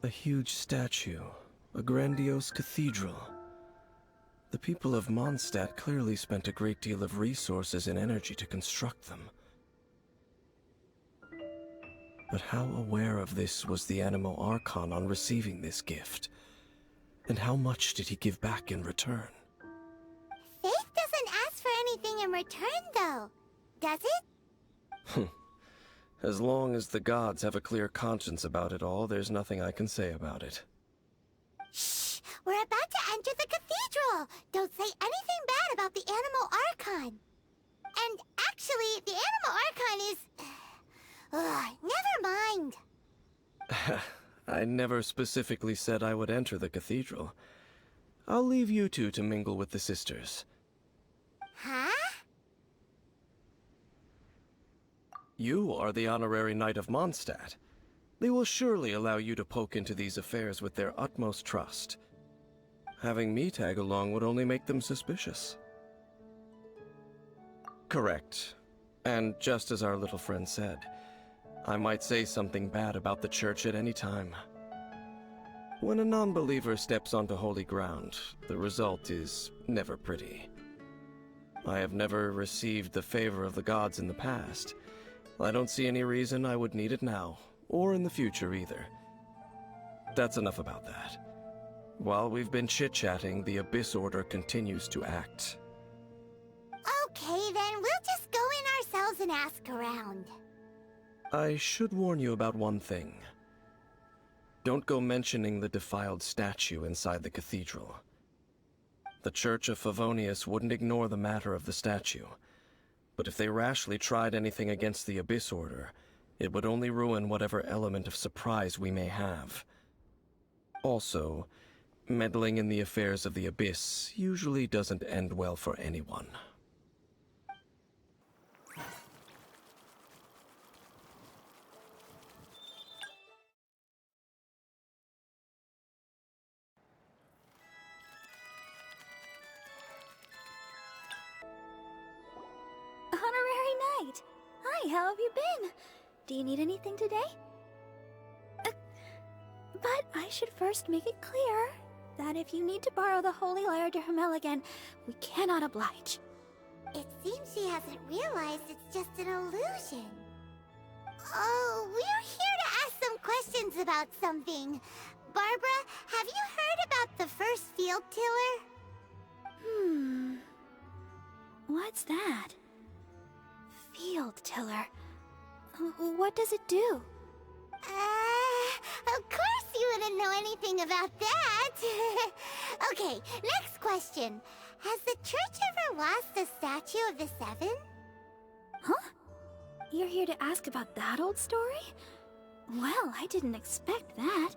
A huge statue, a grandiose cathedral. The people of Mondstadt clearly spent a great deal of resources and energy to construct them. But how aware of this was the Animo Archon on receiving this gift? And how much did he give back in return? Faith doesn't ask for anything in return, though, does it? As long as the gods have a clear conscience about it all, there's nothing I can say about it. Shh! We're about to enter the cathedral! Don't say anything bad about the Animo Archon! And actually, the Animo Archon is... never mind! I never specifically said I would enter the cathedral. I'll leave you two to mingle with the sisters. Huh? You are the honorary knight of Mondstadt. They will surely allow you to poke into these affairs with their utmost trust. Having me tag along would only make them suspicious. Correct. And just as our little friend said, I might say something bad about the church at any time. When a non-believer steps onto holy ground, the result is never pretty. I have never received the favor of the gods in the past. I don't see any reason I would need it now, or in the future either. That's enough about that. While we've been chit-chatting, the Abyss Order continues to act. Okay, then we'll just go in ourselves and ask around. I should warn you about one thing. Don't go mentioning the defiled statue inside the cathedral. The Church of Favonius wouldn't ignore the matter of the statue. But if they rashly tried anything against the Abyss Order, it would only ruin whatever element of surprise we may have. Also, meddling in the affairs of the Abyss usually doesn't end well for anyone. Honorary Knight! Hi, how have you been? Do you need anything today? But I should first make it clear that if you need to borrow the Holy Lyre de Hermel again, we cannot oblige. It seems she hasn't realized it's just an illusion. Oh, we're here to ask some questions about something. Barbara, have you heard about the first field tiller? What's that? Field tiller. What does it do? Of course you wouldn't know anything about that. Okay, next question. Has the church ever lost a statue of the Seven? Huh? You're here to ask about that old story? Well, I didn't expect that.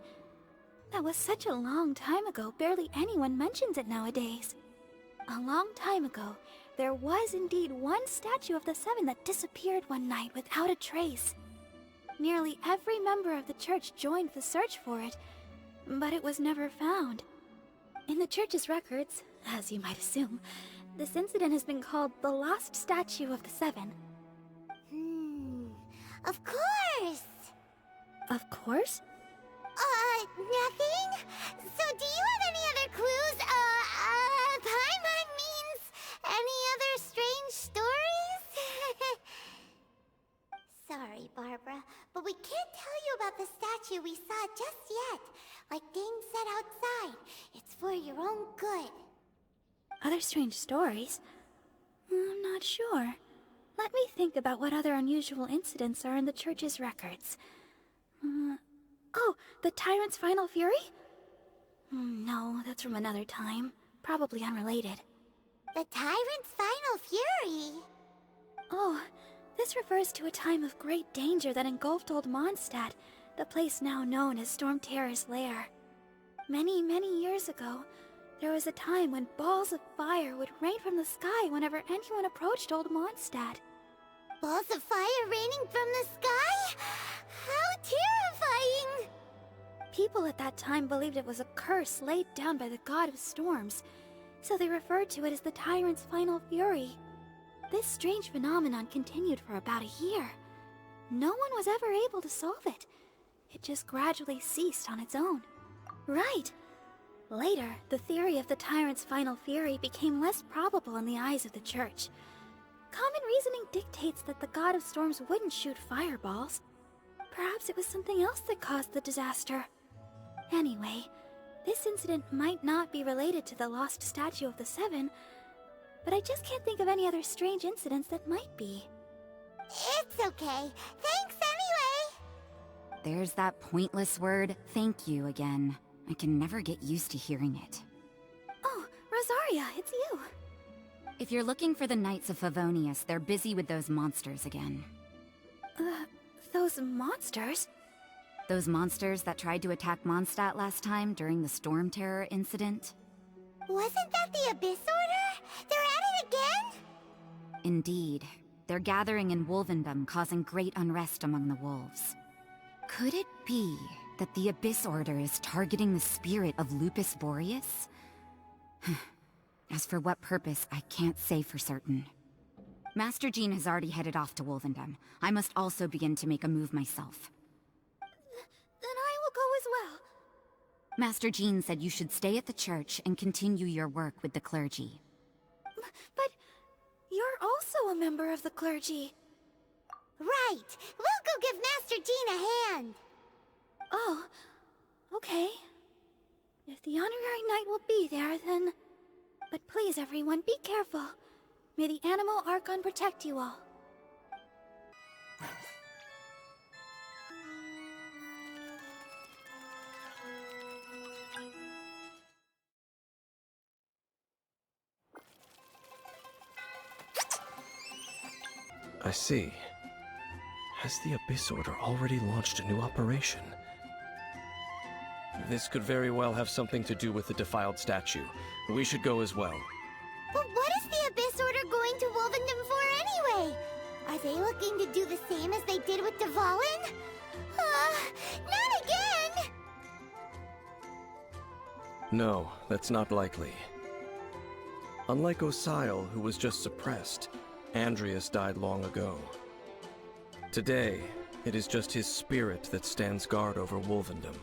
That was such a long time ago, barely anyone mentions it nowadays. A long time ago, there was indeed one statue of the Seven that disappeared one night without a trace. Nearly every member of the church joined the search for it, but it was never found. In the church's records, as you might assume, this incident has been called the Lost Statue of the Seven. Of course! Of course? Nothing? So do you have any other clues? Paimon means any other strange stories? Sorry, Barbara, but we can't tell you about the statue we saw just yet. Like Dane said outside, it's for your own good. Other strange stories? I'm not sure. Let me think about what other unusual incidents are in the church's records. Oh, the Tyrant's Final Fury? No, that's from another time. Probably unrelated. The Tyrant's Final Fury? Oh, this refers to a time of great danger that engulfed old Mondstadt, the place now known as Storm Terror's lair. Many, many years ago, there was a time when balls of fire would rain from the sky whenever anyone approached old Mondstadt. Balls of fire raining from the sky? How terrifying! People at that time believed it was a curse laid down by the god of storms, so they referred to it as the Tyrant's Final Fury. This strange phenomenon continued for about a year. No one was ever able to solve it. it just gradually ceased on its own. Right. Later, the theory of the tyrant's final fury became less probable in the eyes of the Church. Common reasoning dictates that the god of storms wouldn't shoot fireballs. Perhaps it was something else that caused the disaster. Anyway, this incident might not be related to the lost statue of the Seven, but I just can't think of any other strange incidents that might be. It's okay. Thanks anyway! There's that pointless word, thank you, again. I can never get used to hearing it. Oh, Rosaria, it's you. If you're looking for the Knights of Favonius, they're busy with those monsters again. Those monsters? Those monsters that tried to attack Mondstadt last time during the Storm Terror incident? Wasn't that the Abyss Order? They're at it again? Indeed. They're gathering in Wolvendom, causing great unrest among the wolves. Could it be that the Abyss Order is targeting the spirit of Lupus Boreas? As for what purpose, I can't say for certain. Master Jean has already headed off to Wolvendom. I must also begin to make a move myself. Then I will go as well. Master Jean said you should stay at the church and continue your work with the clergy. But you're also a member of the clergy. Right! We'll go give Master Jean a hand! Oh, okay. If the honorary knight will be there, then... But please, everyone, be careful. May the Animal Archon protect you all. I see. Has the Abyss Order already launched a new operation? This could very well have something to do with the defiled statue. We should go as well. But what is the Abyss Order going to Wolvendom for anyway? Are they looking to do the same as they did with Dvalin? Not again! No, that's not likely. Unlike Osile, who was just suppressed, Andreas died long ago. Today, it is just his spirit that stands guard over Wolvendom.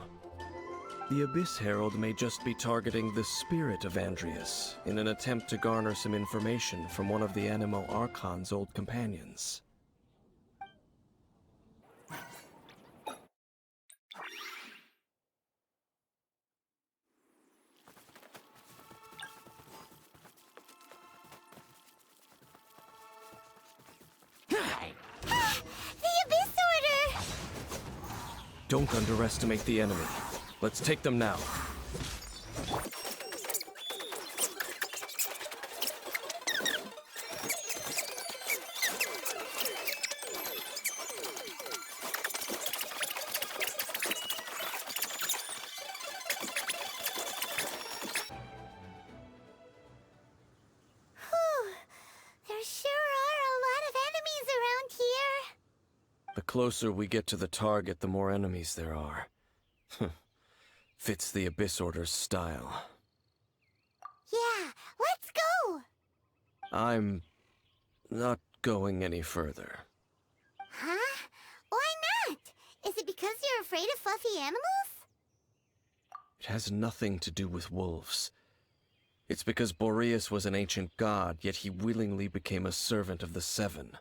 The Abyss Herald may just be targeting the spirit of Andreas in an attempt to garner some information from one of the Animo Archon's old companions. The Abyss Order! Don't underestimate the enemy. Let's take them now. There sure are a lot of enemies around here. The closer we get to the target, the more enemies there are. Fits the Abyss Order's style. Yeah, let's go! I'm not going any further. Huh? Why not? Is it because you're afraid of fluffy animals? It has nothing to do with wolves. It's because Boreas was an ancient god, yet he willingly became a servant of the Seven.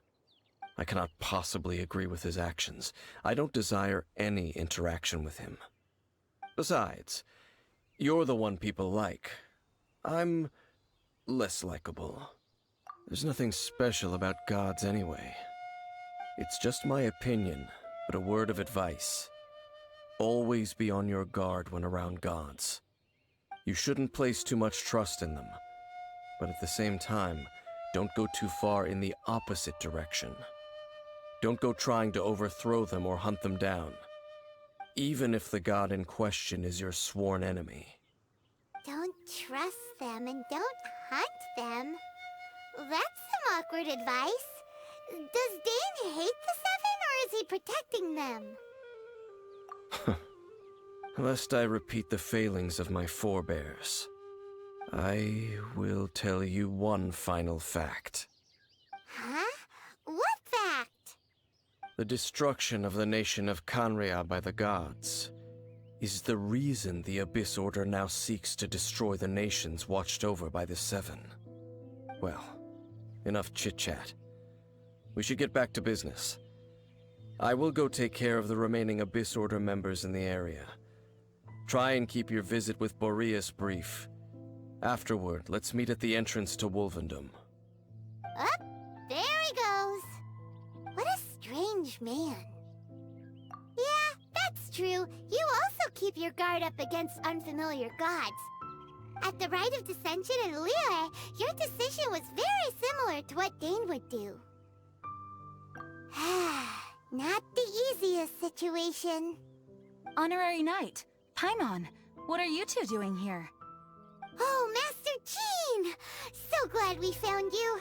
I cannot possibly agree with his actions. I don't desire any interaction with him. Besides, you're the one people like. I'm less likable. There's nothing special about gods anyway. It's just my opinion, but a word of advice. Always be on your guard when around gods. You shouldn't place too much trust in them, but at the same time, don't go too far in the opposite direction. Don't go trying to overthrow them or hunt them down, even if the god in question is your sworn enemy. Don't trust them and don't hunt them. That's some awkward advice. Does Dane hate the Seven, or is he protecting them? Lest I repeat the failings of my forebears, I will tell you one final fact. Huh? What fact? The destruction of the nation of Kanria by the gods is the reason the Abyss Order now seeks to destroy the nations watched over by the Seven. Well, enough chit-chat. We should get back to business. I will go take care of the remaining Abyss Order members in the area. Try and keep your visit with Boreas brief. Afterward, let's meet at the entrance to Wolvendom. Up, there he goes. What a strange man. Yeah, that's true. You also keep your guard up against unfamiliar gods. At the Rite of Dissension in Liyue, your decision was very similar to what Dane would do. Not the easiest situation. Honorary Knight, Paimon, what are you two doing here? Oh, Master Jean! So glad we found you.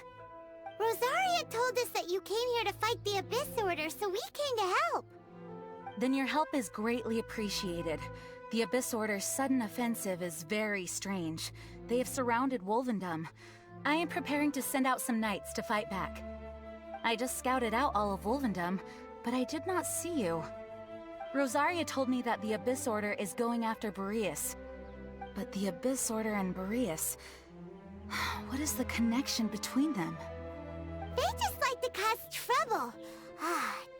Rosaria told us that you came here to fight the Abyss Order, so we came to help. Then your help is greatly appreciated. The Abyss Order's sudden offensive is very strange. They have surrounded Wolvendom. I am preparing to send out some knights to fight back. I just scouted out all of Wolvendom, but I did not see you. Rosaria told me that the Abyss Order is going after Boreas. But the Abyss Order and Boreas... what is the connection between them? They just like to cause trouble.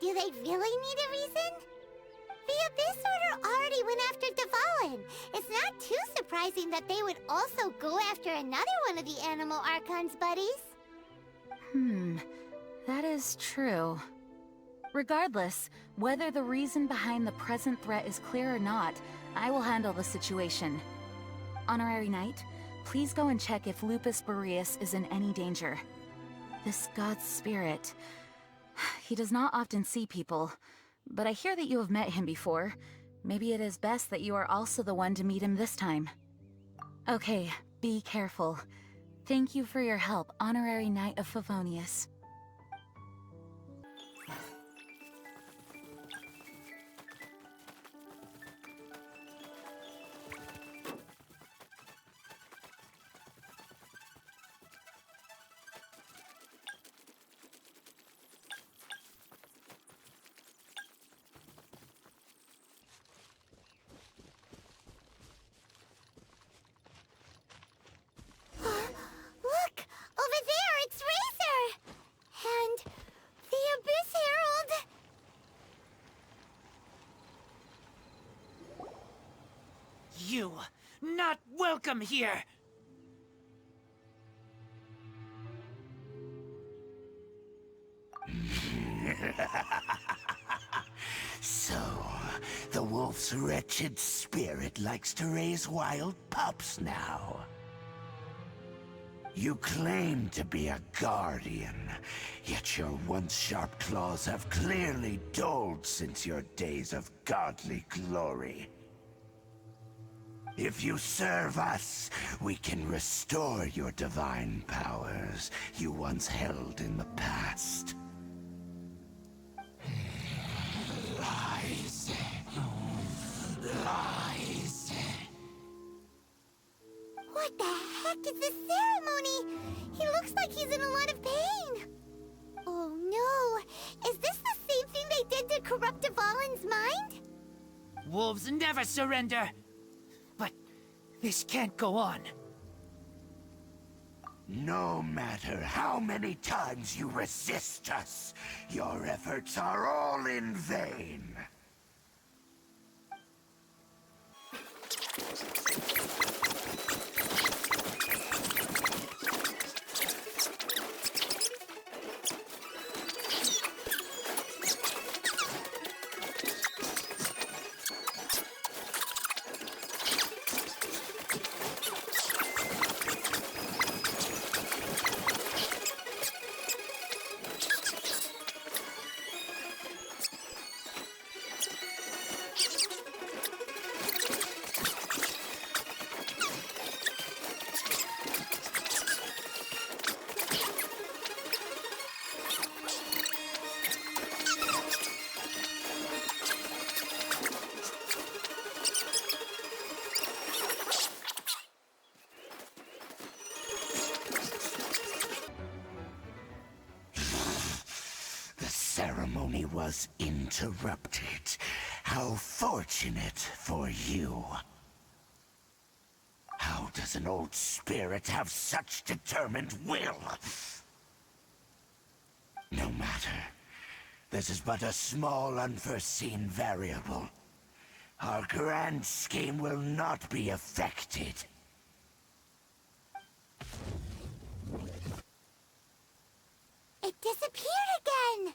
Do they really need a reason? The Abyss Order already went after Dvalin. It's not too surprising that they would also go after another one of the Animal Archon's buddies. That is true. Regardless, whether the reason behind the present threat is clear or not, I will handle the situation. Honorary Knight, please go and check if Lupus Boreas is in any danger. This god's spirit... he does not often see people, but I hear that you have met him before. Maybe it is best that you are also the one to meet him this time. Okay, be careful. Thank you for your help, Honorary Knight of Favonius. Look! Over there, it's Razor! And the Abyss Herald! You, not welcome here! So, the wolf's wretched spirit likes to raise wild pups now. You claim to be a guardian, yet your once sharp claws have clearly dulled since your days of godly glory. If you serve us, we can restore your divine powers you once held in the past. Lies. Lies. What the heck is this ceremony? He looks like he's in a lot of pain. Oh no! Is this the same thing they did to corrupt Dvalin's mind? Wolves never surrender! But this can't go on. No matter how many times you resist us, your efforts are all in vain. ceremony was interrupted. How fortunate for you. How does an old spirit have such determined will? No matter. This is but a small unforeseen variable. Our grand scheme will not be affected. It disappeared again!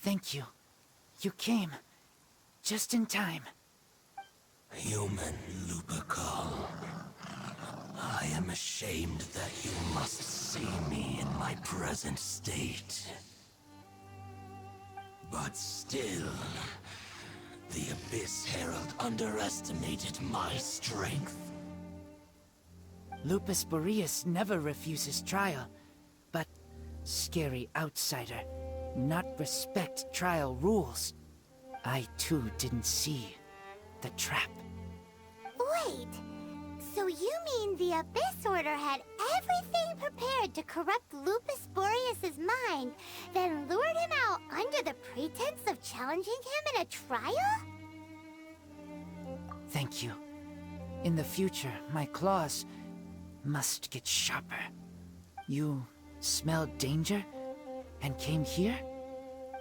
Thank you. You came. Just in time. Human Lupercal, I am ashamed that you must see me in my present state. But still, the Abyss Herald underestimated my strength. Lupus Boreas never refuses trial, but scary outsider, not respect trial rules. I too didn't see the trap. Wait, so you mean the Abyss Order had everything prepared to corrupt Lupus Boreas' mind, then lured him out under the pretense of challenging him in a trial? Thank you. In the future, my claws must get sharper. You smelled danger and came here?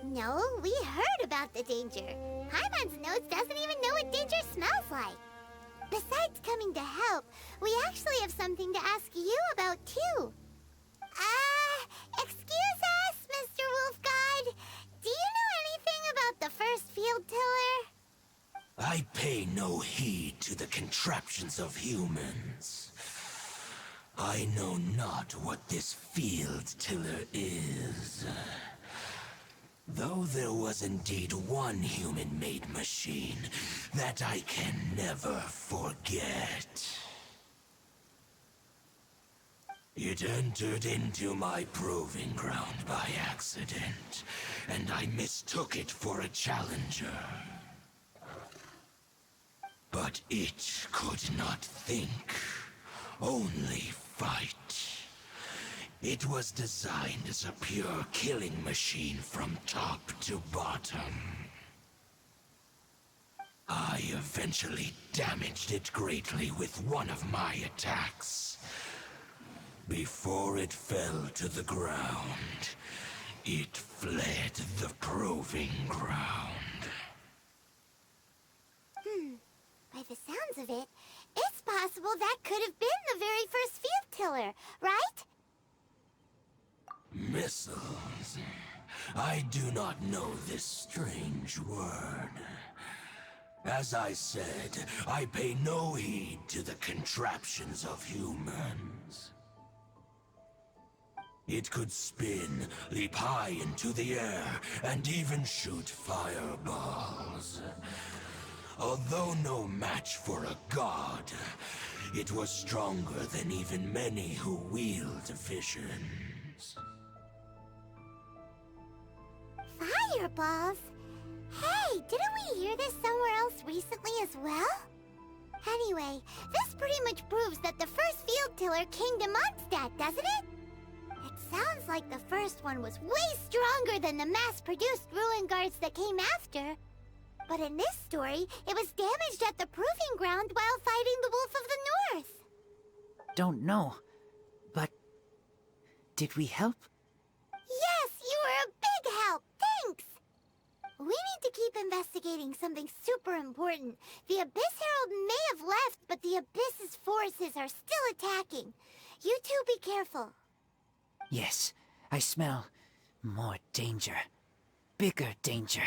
No, we heard about the danger. Paimon's nose doesn't even know what danger smells like. Besides coming to help, we actually have something to ask you about, too. Excuse us, Mr. Wolf God. Do you know anything about the first field tiller? I pay no heed to the contraptions of humans. I know not what this field tiller is. Though there was indeed one human-made machine that I can never forget. It entered into my proving ground by accident, and I mistook it for a challenger. But it could not think, only fight. It was designed as a pure killing machine from top to bottom. I eventually damaged it greatly with one of my attacks. Before it fell to the ground, it fled the proving ground. By the sounds of it, it's possible that could have been the very first field tiller, right? Missiles. I do not know this strange word. As I said, I pay no heed to the contraptions of humans. It could spin, leap high into the air, and even shoot fireballs. Although no match for a god, it was stronger than even many who wield visions. Fireballs? Hey, didn't we hear this somewhere else recently as well? Anyway, this pretty much proves that the first field tiller came to Mondstadt, doesn't it? It sounds like the first one was way stronger than the mass-produced ruin guards that came after. But in this story, it was damaged at the proving ground while fighting the Wolf of the North. Don't know, but did we help? Yes, you were a big help. Thanks. We need to keep investigating something super important. The Abyss Herald may have left, but the Abyss's forces are still attacking. You two be careful. Yes, I smell more danger. Bigger danger.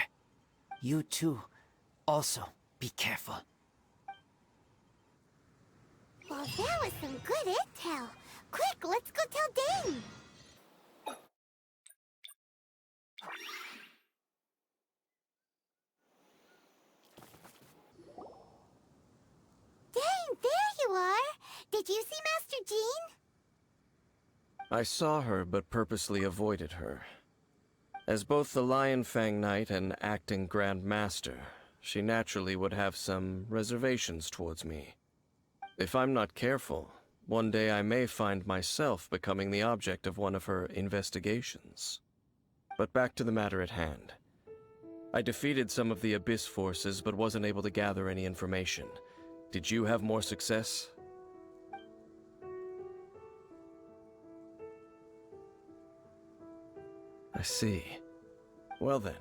You too, also be careful. Well, that was some good intel. Quick, let's go tell Dane. Dane, there you are! Did you see Master Jean? I saw her, but purposely avoided her. As both the Lion Fang Knight and acting Grand Master, she naturally would have some reservations towards me. If I'm not careful, One day I may find myself becoming the object of one of her investigations. But back to the matter at hand. I defeated some of the Abyss forces, but wasn't able to gather any information. Did you have more success? I see. Well then,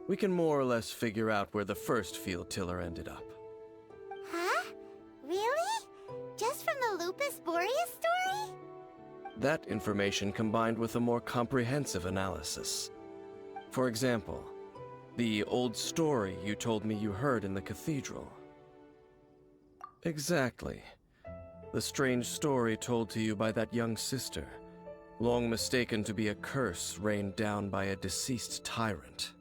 we can more or less figure out where the first field tiller ended up. Huh? Really? Just from the Lupus Boreas story? That information combined with a more comprehensive analysis. For example, the old story you told me you heard in the cathedral. Exactly. The strange story told to you by that young sister, long mistaken to be a curse rained down by a deceased tyrant.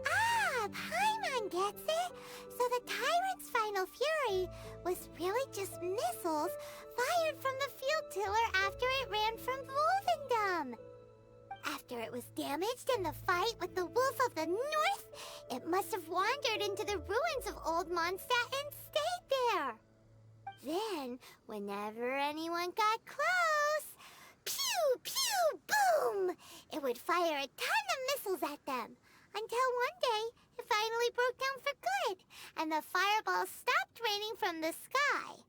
Ah, Paimon gets it! So the tyrant's final fury was really just missiles fired from the field tiller after it ran from Wolvendom. After it was damaged in the fight with the Wolf of the North, it must have wandered into the ruins of Old Mondstadt and stayed there. Then, whenever anyone got close, pew, pew, boom! It would fire a ton of missiles at them, until one day it finally broke down for good, and the fireballs stopped raining from the sky.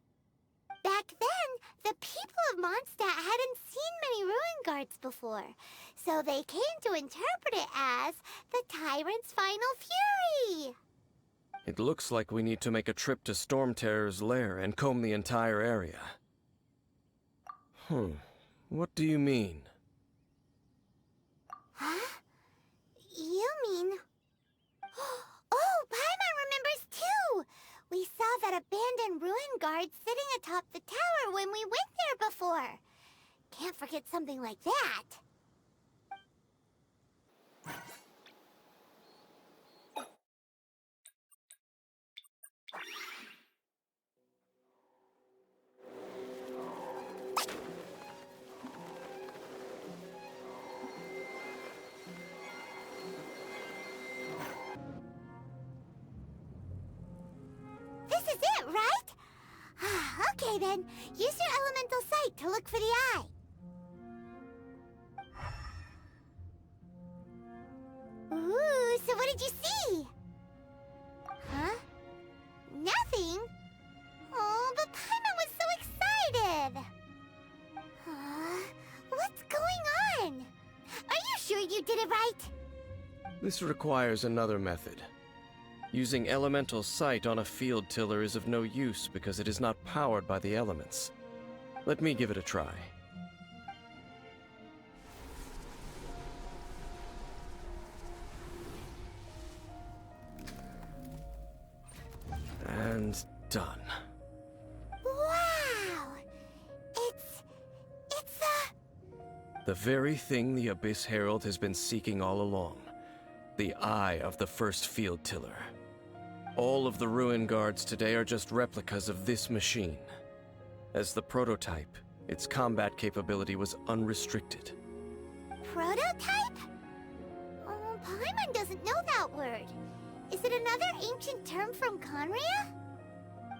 Back then, the people of Mondstadt hadn't seen many ruin guards before, so they came to interpret it as the tyrant's final fury. It looks like we need to make a trip to Storm Terror's lair and comb the entire area. What do you mean? Huh? You mean... Oh, Paimon remembers too! We saw that abandoned ruin guard sitting atop the tower when we went there before. Can't forget something like that. This is it, right? Okay then, use your elemental sight to look for the eye. Ooh, so what did you see? Huh? Nothing? Oh, but Paimon was so excited! What's going on? Are you sure you did it right? This requires another method. Using elemental sight on a field tiller is of no use because it is not powered by the elements. Let me give it a try. And done. Wow! It's The very thing the Abyss Herald has been seeking all along. The eye of the first field tiller. All of the ruin guards today are just replicas of this machine. As the prototype, its combat capability was unrestricted. prototype? Oh, Paimon doesn't know that word. Is it another ancient term from Conria?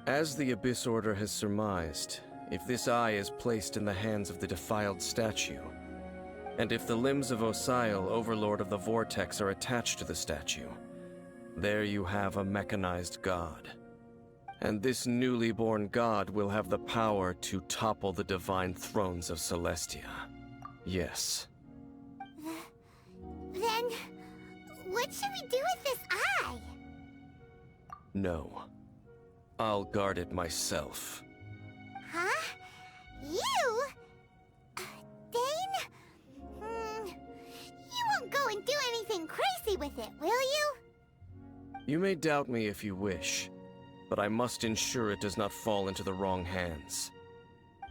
As the Abyss Order has surmised, if this eye is placed in the hands of the defiled statue, and if the limbs of Osiel, Overlord of the Vortex, are attached to the statue, there you have a mechanized god. And this newly born god will have the power to topple the divine thrones of Celestia. Yes. Then, what should we do with this eye? No. I'll guard it myself. Huh? You? Dane? You won't go and do anything crazy with it, will you? You may doubt me if you wish, but I must ensure it does not fall into the wrong hands.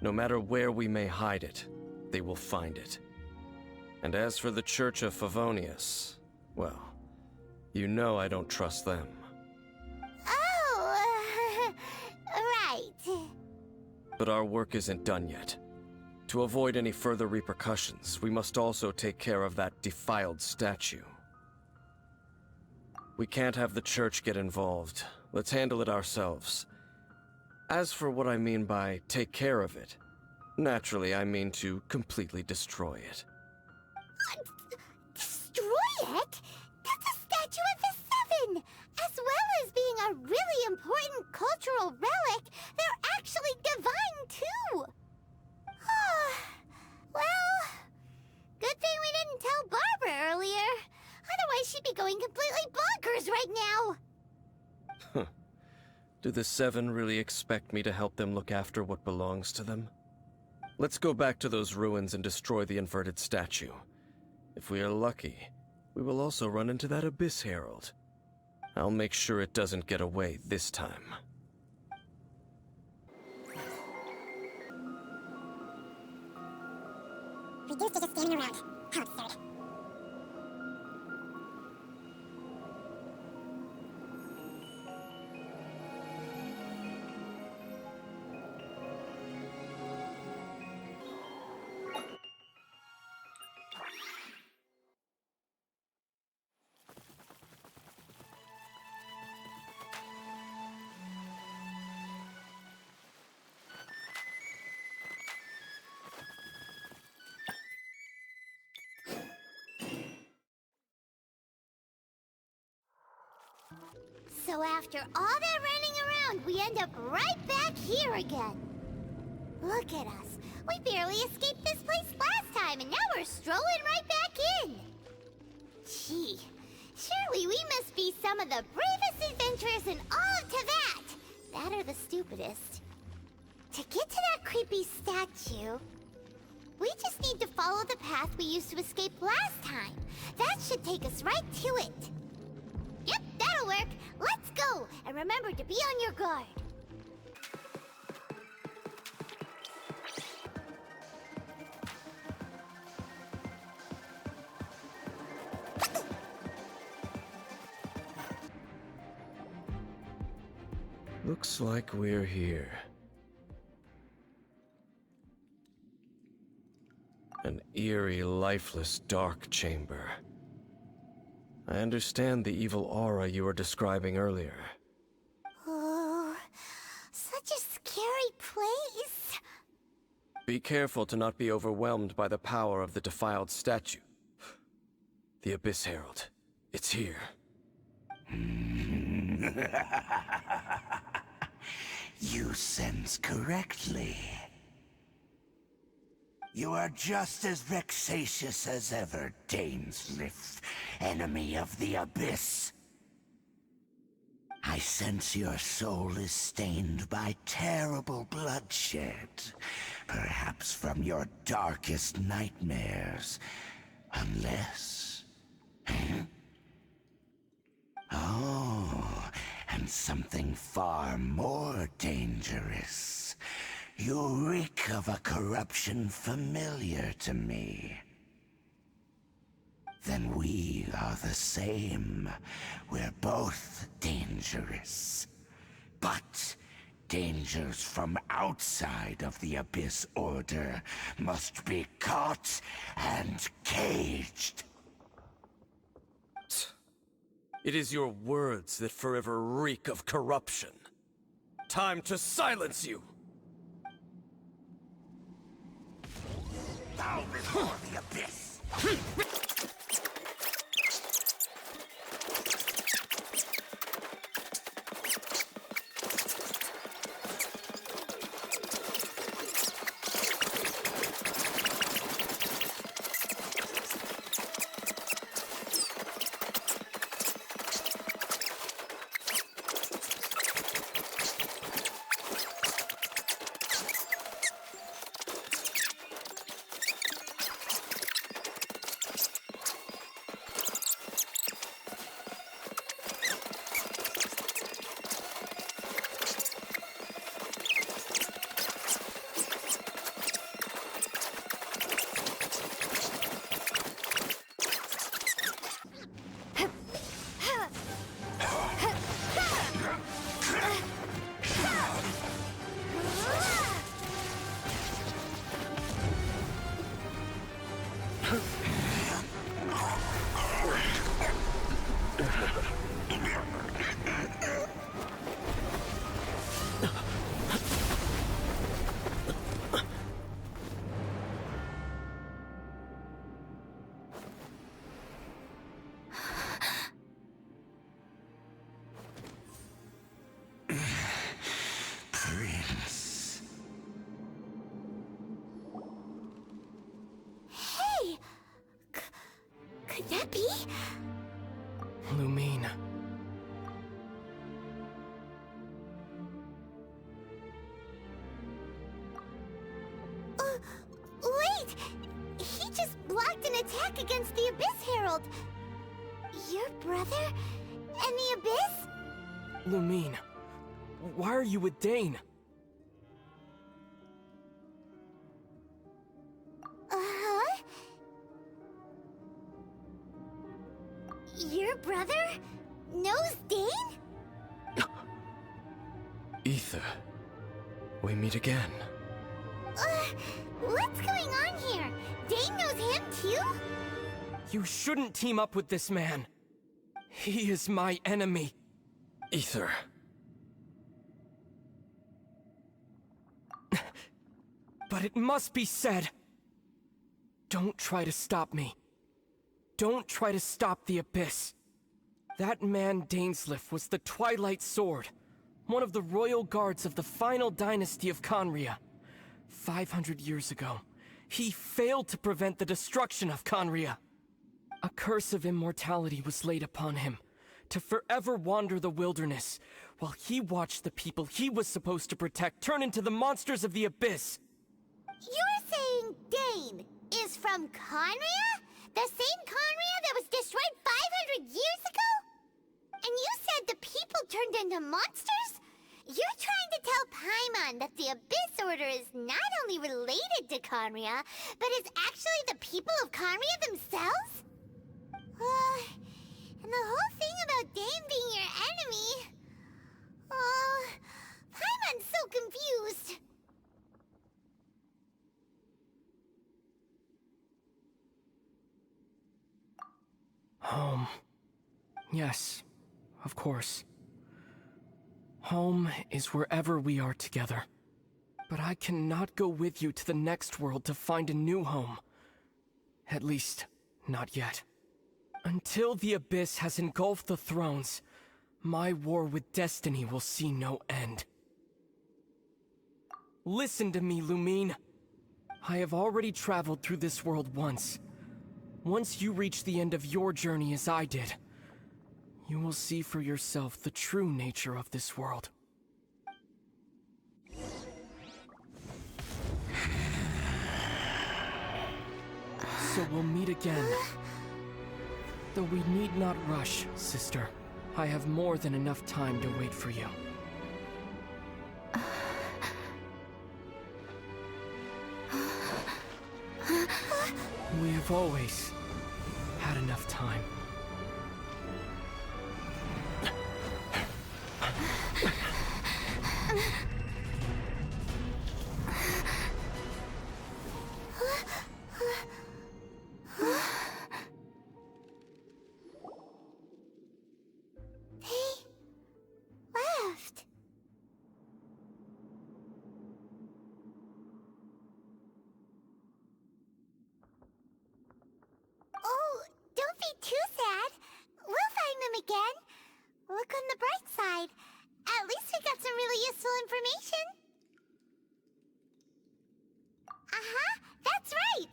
No matter where we may hide it, they will find it. And as for the Church of Favonius, well, you know I don't trust them. Oh, right. But our work isn't done yet. To avoid any further repercussions, we must also take care of that defiled statue. We can't have the Church get involved, Let's handle it ourselves. As for what I mean by take care of it, naturally I mean to completely destroy it. Destroy it? That's a statue of the Seven! As well as being a really important cultural relic, they're actually divine too! Well, good thing we didn't tell Barbara earlier. Otherwise she'd be going completely bonkers right now! Do the Seven really expect me to help them look after what belongs to them? Let's go back to those ruins and destroy the inverted statue. If we are lucky, we will also run into that Abyss Herald. I'll make sure it doesn't get away this time. Reduced to just standing around. How absurd. So after all that running around, we end up right back here again. Look at us. We barely escaped this place last time, and now we're strolling right back in. Gee, surely we must be some of the bravest adventurers in all of Teyvat. That or the stupidest. To get to that creepy statue, we just need to follow the path we used to escape last time. That should take us right to it. Yep, that'll work. Let's go, and remember to be on your guard. Looks like we're here. An eerie, lifeless, dark chamber. I understand the evil aura you were describing earlier. Oh, such a scary place. Be careful to not be overwhelmed by the power of the defiled statue. The Abyss Herald. It's here. You sense correctly. You are just as vexatious as ever, Dainsliff, enemy of the Abyss. I sense your soul is stained by terrible bloodshed, perhaps from your darkest nightmares, unless... Oh, and something far more dangerous. You reek of a corruption familiar to me. Then we are the same. We're both dangerous. But dangers from outside of the Abyss Order must be caught and caged. It is your words that forever reek of corruption. Time to silence you! Bow before the Abyss! right! He just blocked an attack against the Abyss Herald! Your brother and the Abyss? Lumine, why are you with Dane? Uh-huh? Your brother knows Dane? Ether, we meet again. What's going on here? Dane knows him too? You shouldn't team up with this man. He is my enemy. Ether. But it must be said. Don't try to stop me. Don't try to stop the Abyss. That man Dainsleif was the Twilight Sword, one of the royal guards of the final dynasty of Conria. 500 years ago, he failed to prevent the destruction of Conria. A curse of immortality was laid upon him, to forever wander the wilderness, while he watched the people he was supposed to protect turn into the monsters of the Abyss. You're saying Dane is from Conria? The same Conria that was destroyed 500 years ago? And you said the people turned into monsters? You're trying to tell Paimon that the Abyss Order is not only related to Conria, but is actually the people of Conria themselves? And the whole thing about Dane being your enemy... Paimon's so confused. Home. Yes, of course. Home is wherever we are together. But I cannot go with you to the next world to find a new home. At least, not yet. Until the Abyss has engulfed the thrones, my war with destiny will see no end. Listen to me, Lumine. I have already traveled through this world once. Once you reach the end of your journey as I did, you will see for yourself the true nature of this world. So we'll meet again. Though we need not rush, sister. I have more than enough time to wait for you. We have always had enough time. Left. Oh, don't be too sad. We'll find them again. Look on the bright side. At least we got some really useful information. That's right.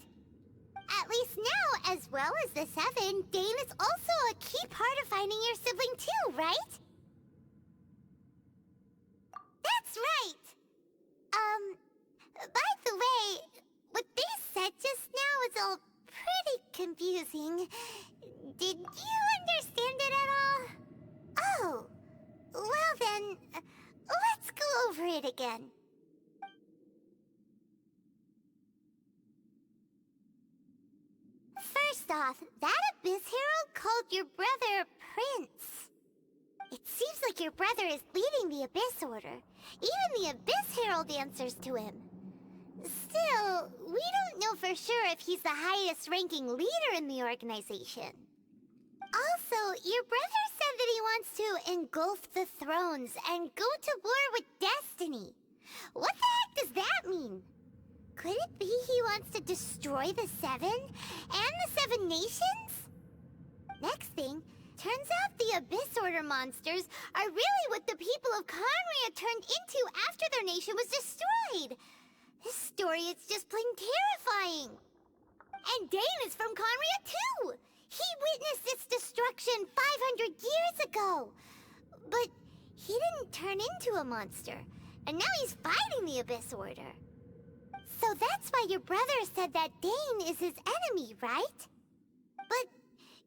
At least now, as well as the Seven, Dane is also a key part of finding your sibling too, right? That's right! By the way, what they said just now is all pretty confusing. Did you understand it at all? Oh, well then, let's go over it again. First off, that Abyss Herald called your brother Prince. It seems like your brother is leading the Abyss Order. Even the Abyss Herald answers to him. Still, we don't know for sure if he's the highest-ranking leader in the organization. Also, your brother said that he wants to engulf the thrones and go to war with destiny. What the heck does that mean? Could it be he wants to destroy the Seven and the Seven Nations? Next thing, turns out the Abyss Order monsters are really what the people of Conria turned into after their nation was destroyed. This story is just plain terrifying. And Dane is from Conria too. He witnessed its destruction 500 years ago. But he didn't turn into a monster. And now he's fighting the Abyss Order. So that's why your brother said that Dane is his enemy, right? But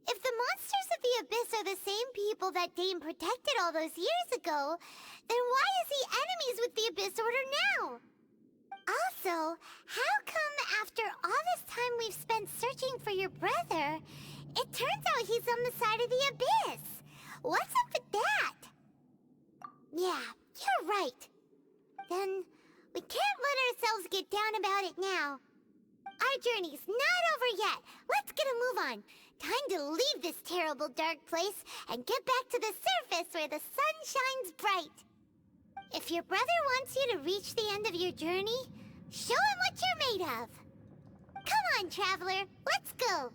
if the monsters of the Abyss are the same people that Dane protected all those years ago, then why is he enemies with the Abyss Order now? Also, how come after all this time we've spent searching for your brother, it turns out he's on the side of the Abyss? What's up with that? Yeah, you're right. Then we can't let ourselves get down about it now. Our journey's not over yet. Let's get a move on. Time to leave this terrible dark place and get back to the surface where the sun shines bright. If your brother wants you to reach the end of your journey, show him what you're made of. Come on, traveler, let's go.